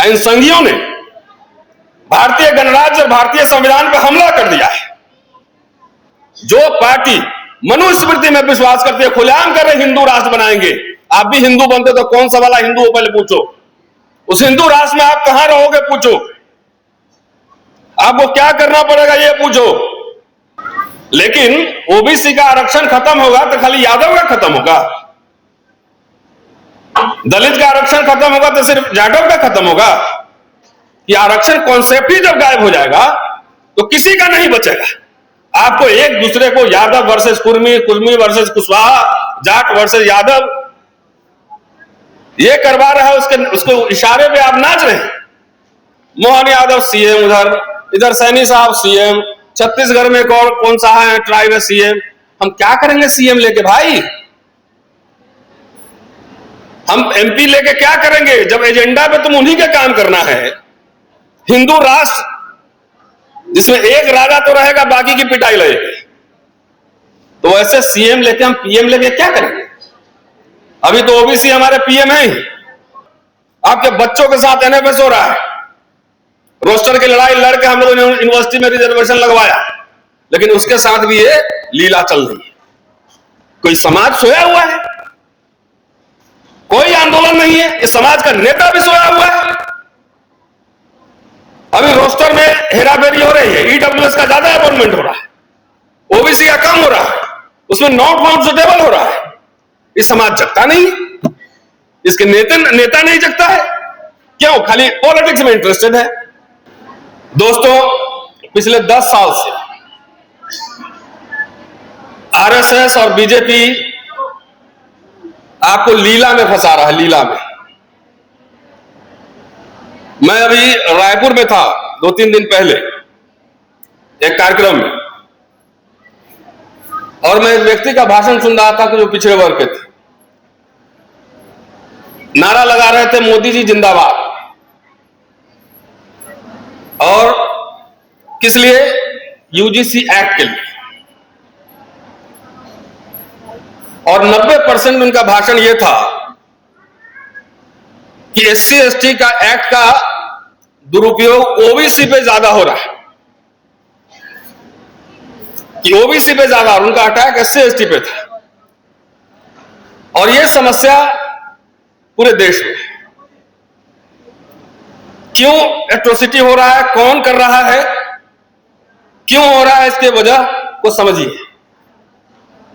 इन संघियों ने भारतीय गणराज्य और भारतीय संविधान पर हमला कर दिया है। जो पार्टी मनुस्मृति में विश्वास करती है, खुलेआम कर रहे हिंदू राष्ट्र बनाएंगे। आप भी हिंदू बनते तो कौन सा वाला हिंदू हो पहले पूछो। उस हिंदू राष्ट्र में आप कहां रहोगे पूछो। आपको क्या करना पड़ेगा ये पूछो। लेकिन ओबीसी का आरक्षण खत्म होगा तो खाली यादव का खत्म होगा, दलित का आरक्षण खत्म होगा तो सिर्फ जाटव का खत्म होगा। ये आरक्षण कॉन्सेप्ट ही जब गायब हो जाएगा तो किसी का नहीं बचेगा। आपको एक दूसरे को Yadav versus Kurmi, Kurmi versus Kushwaha, Jat versus Yadav ये करवा रहा है। उसको इशारे पे आप नाच रहे हैं। मोहन यादव सीएम, इधर सैनी साहब सीएम, छत्तीसगढ़ में कौन सा है ट्राइब है सीएम। हम क्या करेंगे सीएम लेके भाई? हम एमपी लेके क्या करेंगे जब एजेंडा पे तुम उन्हीं के काम करना है। हिंदू राष्ट्र जिसमें एक राजा तो रहेगा, बाकी की पिटाई लगेगी। तो ऐसे सीएम लेके हम पीएम लेके क्या करेंगे? अभी तो ओबीसी हमारे पीएम है ही। आपके बच्चों के साथ एनएफएस हो रहा है। रोस्टर की लड़ाई लड़के हम लोगों ने यूनिवर्सिटी में रिजर्वेशन लगवाया, लेकिन उसके साथ भी ये लीला चल रही है। कोई समाज सोया हुआ है? कोई आंदोलन नहीं है। इस समाज का नेता भी सोया हुआ है। अभी रोस्टर में हेराफेरी हो रही है। ईडब्ल्यूएस का ज्यादा अपॉइंटमेंट हो रहा है, ओबीसी का कम हो रहा है, उसमें नॉट फाउंड सुटेबल हो रहा है। ये समाज जगता नहीं, इसके नेता नहीं जगता है। क्यों? खाली पॉलिटिक्स में इंटरेस्टेड है। दोस्तों, पिछले 10 साल से आरएसएस और बीजेपी आपको लीला में फंसा रहा है, लीला में। मैं अभी रायपुर में था 2-3 दिन पहले एक कार्यक्रम में, और मैं एक व्यक्ति का भाषण सुन रहा था कि जो पिछड़े वर्ग के थे। नारा लगा रहे थे मोदी जी जिंदाबाद। और किस लिए? यूजीसी एक्ट के लिए। और 90% उनका भाषण यह था कि एससी एसटी का एक्ट का दुरुपयोग ओबीसी पे ज्यादा हो रहा है, कि ओबीसी पे ज्यादा, और उनका अटैक एससी एसटी पे था। और यह समस्या पूरे देश में क्यों एट्रोसिटी हो रहा है, कौन कर रहा है, क्यों हो रहा है, इसके वजह को समझिए।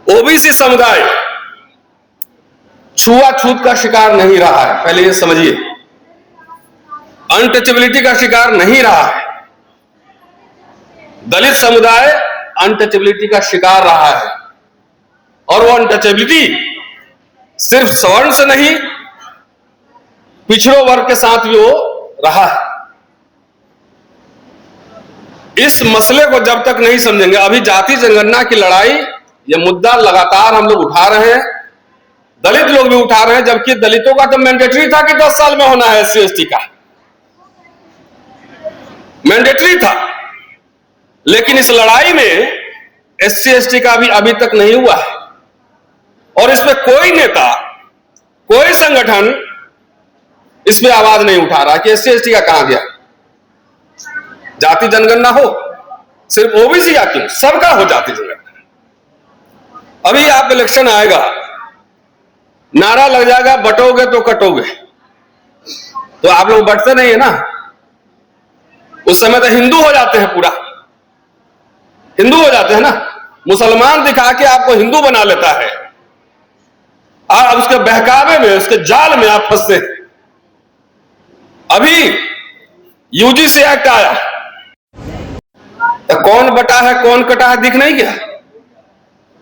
ओबीसी समुदाय छुआछूत का शिकार नहीं रहा है, पहले ये समझिए। अनटचेबिलिटी का शिकार नहीं रहा है। दलित समुदाय अनटचेबिलिटी का शिकार रहा है, और वो अनटचेबिलिटी सिर्फ सवर्ण से नहीं, पिछड़ों वर्ग के साथ भी वो रहा है। इस मसले को जब तक नहीं समझेंगे, अभी जाति जनगणना की लड़ाई, ये मुद्दा लगातार हम लोग उठा रहे हैं, दलित लोग भी उठा रहे हैं, जबकि दलितों का तो मैंडेटरी था कि 10 साल में होना है। एससी एसटी का मैंडेटरी था, लेकिन इस लड़ाई में एससी एसटी का भी अभी तक नहीं हुआ है। और इसमें कोई नेता, कोई संगठन इस पे आवाज नहीं उठा रहा कि एससी एसटी का कहां गया। जाति जनगणना हो, सिर्फ ओबीसी का क्यों, सबका हो जाति जनगणना। अभी आप इलेक्शन आएगा, नारा लग जाएगा बटोगे तो कटोगे, तो आप लोग बटते नहीं है ना। उस समय तो हिंदू हो जाते हैं, पूरा हिंदू हो जाते हैं ना। मुसलमान दिखा के आपको हिंदू बना लेता है, और उसके बहकावे में, उसके जाल में आप फंसते हैं। अभी यूजीसी एक्ट आया तो कौन बटा है कौन कटा है दिख नहीं गया।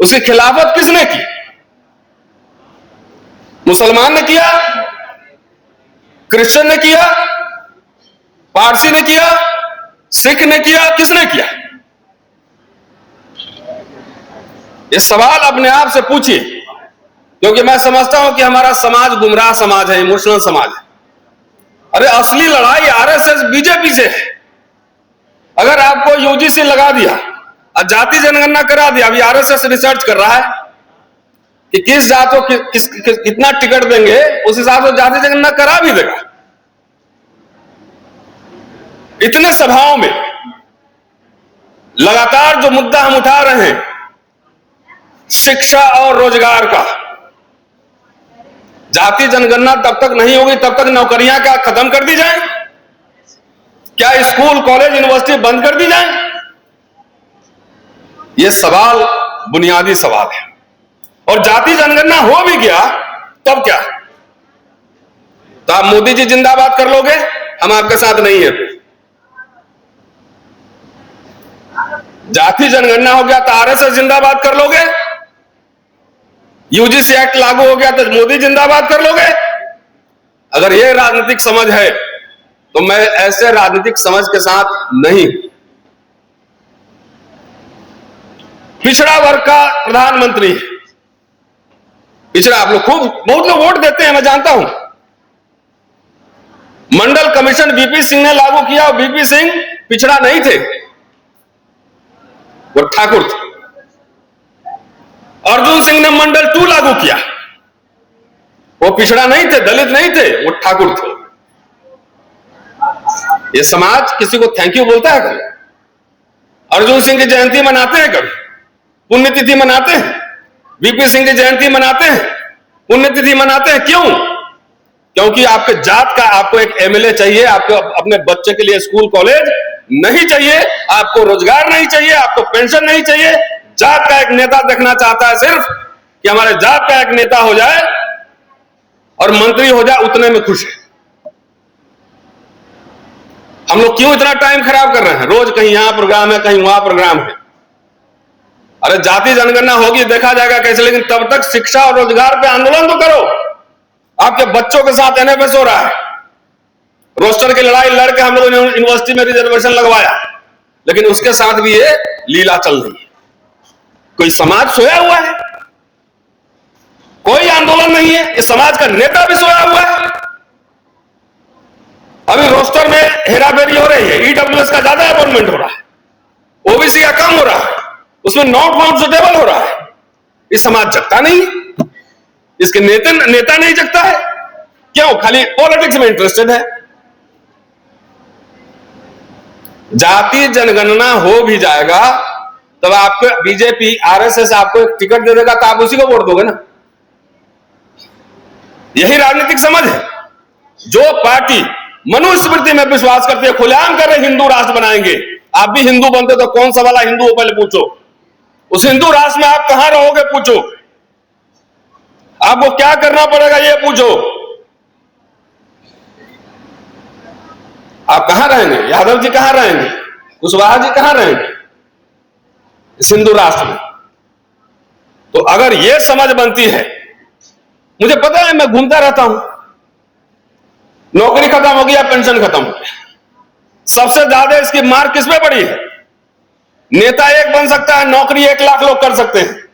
उसकी खिलाफत किसने की? मुसलमान ने किया, क्रिश्चियन ने किया, पारसी ने किया, सिख ने किया, किसने किया? ये सवाल अपने आप से पूछिए, क्योंकि मैं समझता हूं कि हमारा समाज गुमराह समाज है, इमोशनल समाज है। अरे असली लड़ाई आरएसएस बीजेपी से है। अगर आपको यूजीसी लगा दिया और जाति जनगणना करा दिया, अभी आरएसएस रिसर्च कर रहा है कि किस जात को कितना टिकट देंगे, उस हिसाब से जाति जनगणना करा भी देगा। इतने सभाओं में लगातार जो मुद्दा हम उठा रहे हैं, शिक्षा और रोजगार का, जाति जनगणना तब तक नहीं होगी तब तक नौकरियां क्या खत्म कर दी जाए? क्या स्कूल कॉलेज यूनिवर्सिटी बंद कर दी जाए? यह सवाल बुनियादी सवाल है। और जाति जनगणना हो भी गया तब क्या? तो आप मोदी जी जिंदाबाद कर लोगे, हम आपके साथ नहीं है। जाति जनगणना हो गया तो आरएसएस जिंदाबाद कर लोगे, यूजीसी एक्ट लागू हो गया तो मोदी जिंदाबाद कर लोगे। अगर यह राजनीतिक समझ है तो मैं ऐसे राजनीतिक समझ के साथ नहीं। पिछड़ा वर्ग का प्रधानमंत्री, पिछड़ा, आप लोग खूब बहुत लोग वोट देते हैं, मैं जानता हूं। मंडल कमीशन वीपी सिंह ने लागू किया, और वीपी सिंह पिछड़ा नहीं थे, वो ठाकुर थे। अर्जुन सिंह ने मंडल 2 लागू किया, वो पिछड़ा नहीं थे, दलित नहीं थे, वो ठाकुर थे। ये समाज किसी को थैंक यू बोलता है कभी? अर्जुन सिंह की जयंती मनाते हैं कभी? पुण्यतिथि मनाते हैं? वीपी सिंह की जयंती मनाते हैं, पुण्यतिथि मनाते हैं। क्यों? क्योंकि आपके जात का आपको एक एमएलए चाहिए, आपको अपने बच्चे के लिए स्कूल कॉलेज नहीं चाहिए, आपको रोजगार नहीं चाहिए, आपको पेंशन नहीं चाहिए। जात का एक नेता देखना चाहता है सिर्फ कि हमारे जात का एक नेता हो जाए और मंत्री हो जाए, उतने में खुश है। हम लोग क्यों इतना टाइम खराब कर रहे हैं? रोज कहीं यहां प्रोग्राम है, कहीं वहां प्रोग्राम है। अरे जाति जनगणना होगी, देखा जाएगा कैसे, लेकिन तब तक शिक्षा और रोजगार पे आंदोलन तो करो। आपके बच्चों के साथ एनएफएस हो रहा है, रोस्टर की लड़ाई लड़के हम लोगों ने यूनिवर्सिटी में रिजर्वेशन लगवाया, लेकिन उसके साथ भी ये लीला चल रही है। कोई समाज सोया हुआ है? कोई आंदोलन नहीं है। इस समाज का नेता भी सोया हुआ है। अभी रोस्टर में हेराफेरी हो रही है, ईडब्ल्यूएस का ज्यादा अपॉइंटमेंट हो रहा है, ओबीसी का कम हो रहा है, उसमें नॉट फाउंड सुटेबल हो रहा है। इस समाज जगता नहीं, इसके नेता नहीं जगता है। क्यों? खाली पॉलिटिक्स में इंटरेस्टेड है। जाति जनगणना हो भी जाएगा तब आपको बीजेपी आरएसएस आपको एक टिकट दे देगा तो आप उसी को वोट दोगे ना। यही राजनीतिक समझ है। जो पार्टी मनुस्मृति में विश्वास करती है, खुलेआम कर रहे हिंदू राष्ट्र बनाएंगे, आप भी हिंदू बनते तो कौन सा वाला हिंदू हो पहले पूछो। उस हिंदू राष्ट्र में आप कहां रहोगे पूछो, आपको क्या करना पड़ेगा ये पूछो। आप कहां रहेंगे? यादव जी कहां रहेंगे? कुशवाहा जी कहां रहेंगे इस हिंदू राष्ट्र में? तो अगर यह समझ बनती है, मुझे पता है, मैं घूमता रहता हूं, नौकरी खत्म हो गया, पेंशन खत्म हो गया, सबसे ज्यादा इसकी मार किस पे पड़ी है? नेता एक बन सकता है, नौकरी 1 लाख लोग कर सकते हैं।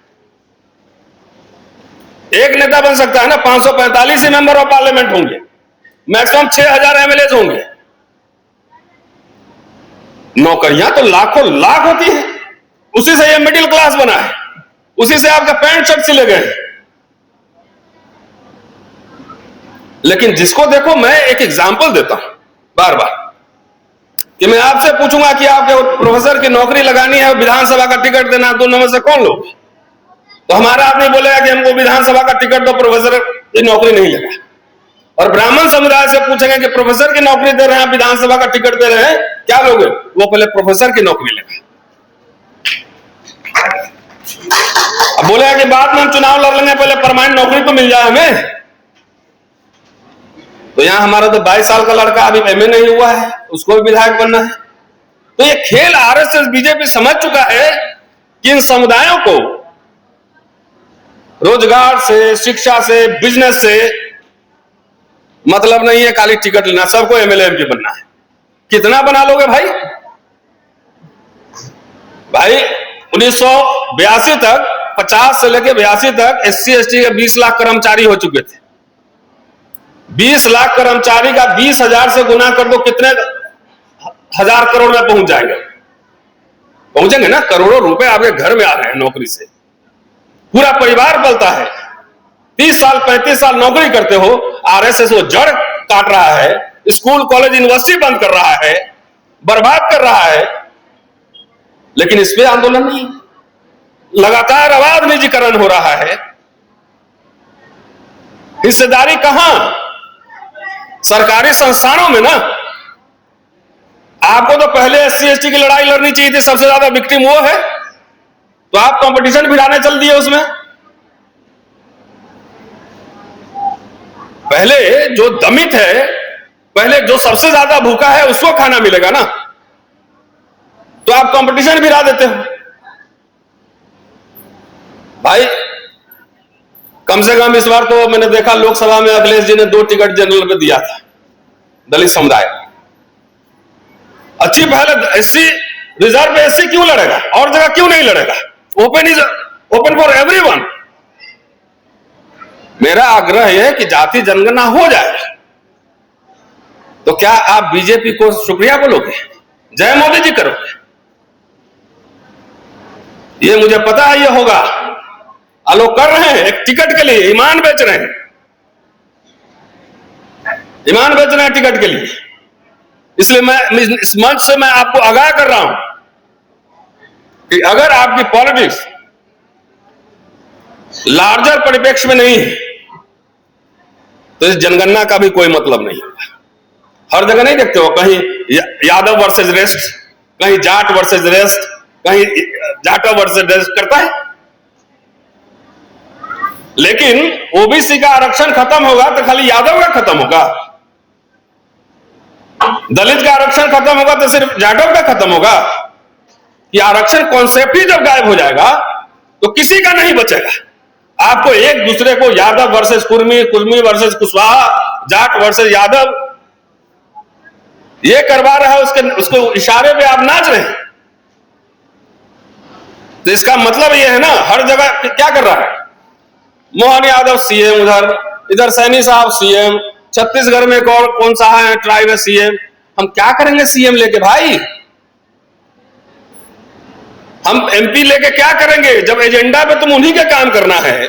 एक नेता बन सकता है ना, 545 ही मेंबर ऑफ पार्लियामेंट होंगे, मैक्सिमम 6000 एमएलए होंगे। नौकरियां तो लाखों लाख होती है, उसी से ये मिडिल क्लास बना है, उसी से आपका पैंट शर्ट सिले गए। लेकिन जिसको देखो, मैं एक एग्जांपल देता हूं बार बार कि मैं आपसे पूछूंगा कि आपके प्रोफेसर की नौकरी लगानी है, विधानसभा का टिकट देना, दोनों में से कौन लोग? तो हमारा आदमी बोलेगा कि हमको विधानसभा का टिकट दो, प्रोफेसर की नौकरी नहीं लगा। और ब्राह्मण समुदाय से पूछेंगे कि प्रोफेसर की नौकरी दे रहे हैं, विधानसभा का टिकट दे रहे हैं, क्या लोगे? वो पहले प्रोफेसर की नौकरी लगा। अब बोलेगा कि बाद में हम चुनाव लड़ लेंगे, पहले परमानेंट नौकरी तो मिल जाए हमें। तो यहां हमारा तो 22 साल का लड़का अभी एमए नहीं हुआ है, उसको भी विधायक बनना है। तो ये खेल आरएसएस बीजेपी समझ चुका है कि इन समुदायों को रोजगार से, शिक्षा से, बिजनेस से मतलब नहीं है, खाली टिकट लेना, सबको एमएलए एमपी बनना है। कितना बना लोगे भाई? 1982 तक, 50 से लेकर 82 तक एससी एसटी के 20 लाख कर्मचारी हो चुके थे। 20 लाख कर्मचारी का 20,000 से गुना कर दो, कितने हजार करोड़ में पहुंच जाएंगे? पहुंचेंगे ना। करोड़ों रुपए आपके घर में आ रहे हैं नौकरी से, पूरा परिवार पलता है। 30 साल 35 साल नौकरी करते हो, आरएसएस वो जड़ काट रहा है, स्कूल कॉलेज यूनिवर्सिटी बंद कर रहा है, बर्बाद कर रहा है, लेकिन इस पे आंदोलन नहीं। लगातार अबाध निजीकरण हो रहा है। हिस्सेदारी कहां? सरकारी संस्थानों में ना। आपको तो पहले एससी एसटी की लड़ाई लड़नी चाहिए थी, सबसे ज्यादा विक्टिम वो है, तो आप कंपटीशन भिड़ाने चल दिए उसमें। पहले जो दमित है, पहले जो सबसे ज्यादा भूखा है उसको खाना मिलेगा ना, तो आप कंपटीशन भिड़ा देते हो। भाई कम से कम इस बार तो मैंने देखा लोकसभा में अखिलेश जी ने 2 टिकट जनरल में दिया था दलित समुदाय। अच्छी पहल है। एससी रिजर्व पे एससी क्यों लड़ेगा, और जगह क्यों नहीं लड़ेगा? Open for everyone. मेरा आग्रह है कि जाति जनगणना हो जाए, तो क्या आप बीजेपी को शुक्रिया बोलोगे, जय मोदी जी करोगे? ये मुझे पता है ये होगा। लोग कर रहे हैं एक टिकट के लिए, ईमान बेच रहे हैं, ईमान बेच रहे हैं टिकट के लिए। इसलिए मैं इस मंच से मैं आपको आगाह कर रहा हूं कि अगर आपकी पॉलिटिक्स लार्जर परिप्रेक्ष्य में नहीं है, तो इस जनगणना का भी कोई मतलब नहीं होगा। हर जगह नहीं देखते हो, कहीं यादव वर्सेस रेस्ट, कहीं जाट वर्सेस रेस्ट, कहीं जाटव वर्सेस रेस्ट करता है। लेकिन ओबीसी का आरक्षण खत्म होगा तो खाली यादव का खत्म होगा, दलित का आरक्षण खत्म होगा तो सिर्फ जाटव का खत्म होगा? कि आरक्षण कॉन्सेप्ट ही जब गायब हो जाएगा तो किसी का नहीं बचेगा। आपको एक दूसरे को Yadav versus Kurmi, Kurmi versus Kushwaha, Jat versus Yadav ये करवा रहा है, उसके इशारे पे आप नाच रहे हैं। तो इसका मतलब ये है ना, हर जगह क्या कर रहा है? मोहन यादव सीएम, इधर सैनी साहब सीएम, छत्तीसगढ़ में कौन सा है ट्राइब है सीएम। हम क्या करेंगे सीएम लेके भाई? हम एमपी लेके क्या करेंगे जब एजेंडा पे तुम उन्हीं के काम करना है?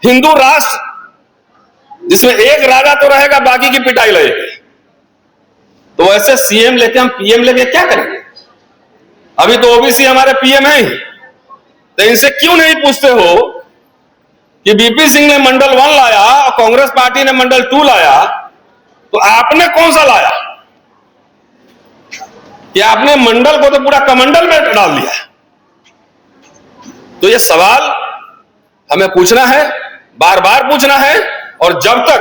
हिंदू राष्ट्र जिसमें एक राजा तो रहेगा, बाकी की पिटाई लगेगी। तो ऐसे सीएम लेके हम पीएम लेके क्या करेंगे? अभी तो ओबीसी हमारे पीएम है, तो इनसे क्यों नहीं पूछते हो कि बीपी सिंह ने मंडल 1 लाया और कांग्रेस पार्टी ने मंडल 2 लाया, तो आपने कौन सा लाया? कि आपने मंडल को तो पूरा कमंडल में डाल दिया। तो ये सवाल हमें पूछना है, बार बार पूछना है। और जब तक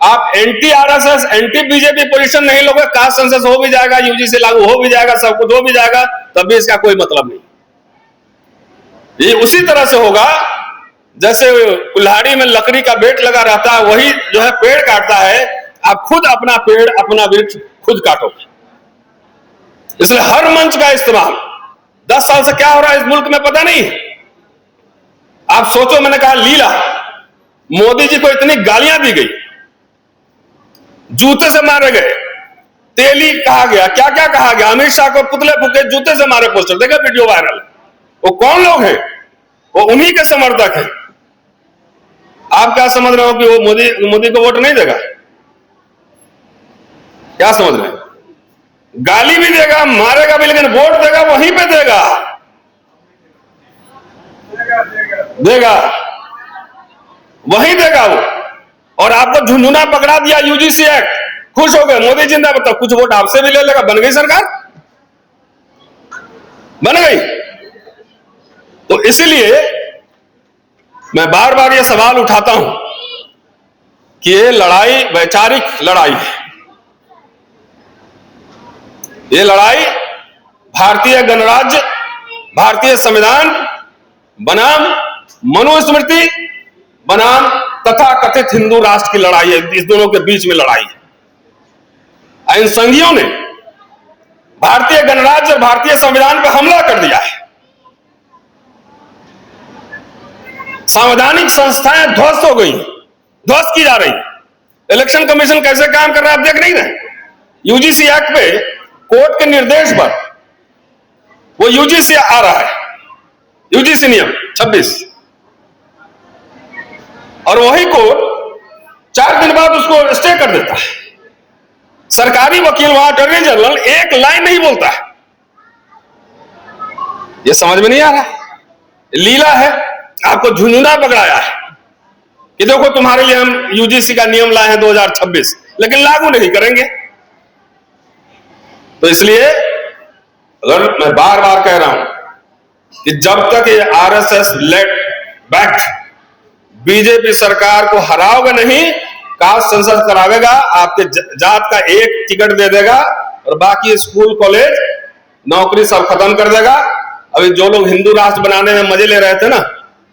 आप anti RSS, anti BJP position नहीं लोगे, कास्ट सेंसस हो भी जाएगा, यूजीसी लागू हो भी जाएगा, सब कुछ हो भी जाएगा, तब भी इसका कोई मतलब नहीं। ये उसी तरह से होगा जैसे कुल्हाड़ी में लकड़ी का बेट लगा रहता है, वही जो है पेड़ काटता है। आप खुद अपना पेड़, अपना वृक्ष खुद काटोगे। इसलिए हर मंच का इस्तेमाल, 10 साल से क्या हो रहा है इस मुल्क में पता नहीं। आप सोचो, मैंने कहा लीला, मोदी जी को इतनी गालियां दी गई, जूते से मारे गए, तेली कहा गया, क्या क्या कहा गया, अमित शाह को पुतले फूके, जूते से मारे पोस्टर, देखा वीडियो वायरल। वो कौन लोग हैं? वो उन्हीं के समर्थक हैं। आप क्या समझ रहे हो कि वो मोदी को वोट नहीं देगा? क्या समझ रहे हैं? गाली भी देगा, मारेगा भी, लेकिन वोट देगा वहीं पे देगा, वहीं देगा वो। और आपको झुंझुना पकड़ा दिया यूजीसी एक्ट, खुश हो गए, मोदी जिंदाबाद, तो कुछ वोट आपसे भी ले लेगा। बन गई सरकार, बन गई। तो इसलिए मैं बार बार यह सवाल उठाता हूं कि ये लड़ाई वैचारिक लड़ाई है। ये लड़ाई भारतीय गणराज्य, भारतीय संविधान बनाम मनुस्मृति बनाम तथाकथित हिंदू राष्ट्र की लड़ाई है। इस दोनों के बीच में लड़ाई है। इन संघियों ने भारतीय गणराज्य और भारतीय संविधान पर हमला कर दिया है। संवैधानिक संस्थाएं ध्वस्त हो गई, ध्वस्त की जा रही। इलेक्शन कमीशन कैसे काम कर रहा है आप देख नहीं रहे? यूजीसी एक्ट पे कोर्ट के निर्देश पर वो यूजीसी आ रहा है, यूजीसी नियम 26, और वही कोर्ट 4 दिन बाद उसको स्टे कर देता है। सरकारी वकील वहां अटॉर्नी जनरल एक लाइन नहीं बोलता है। ये समझ में नहीं आ रहा, लीला है। आपको झुंझुना पकड़ाया है कि देखो तुम्हारे लिए हम यूजीसी का नियम लाए हैं 2026, लेकिन लागू नहीं करेंगे। तो इसलिए अगर मैं बार बार कह रहा हूं कि जब तक ये आरएसएस लेड बैक्ड बीजेपी सरकार को हराओगे नहीं, कास्ट सेंसस करावेगा, आपके जात का एक टिकट दे देगा और बाकी स्कूल कॉलेज नौकरी सब खत्म कर देगा। अभी जो लोग हिंदू राष्ट्र बनाने में मजे ले रहे थे ना,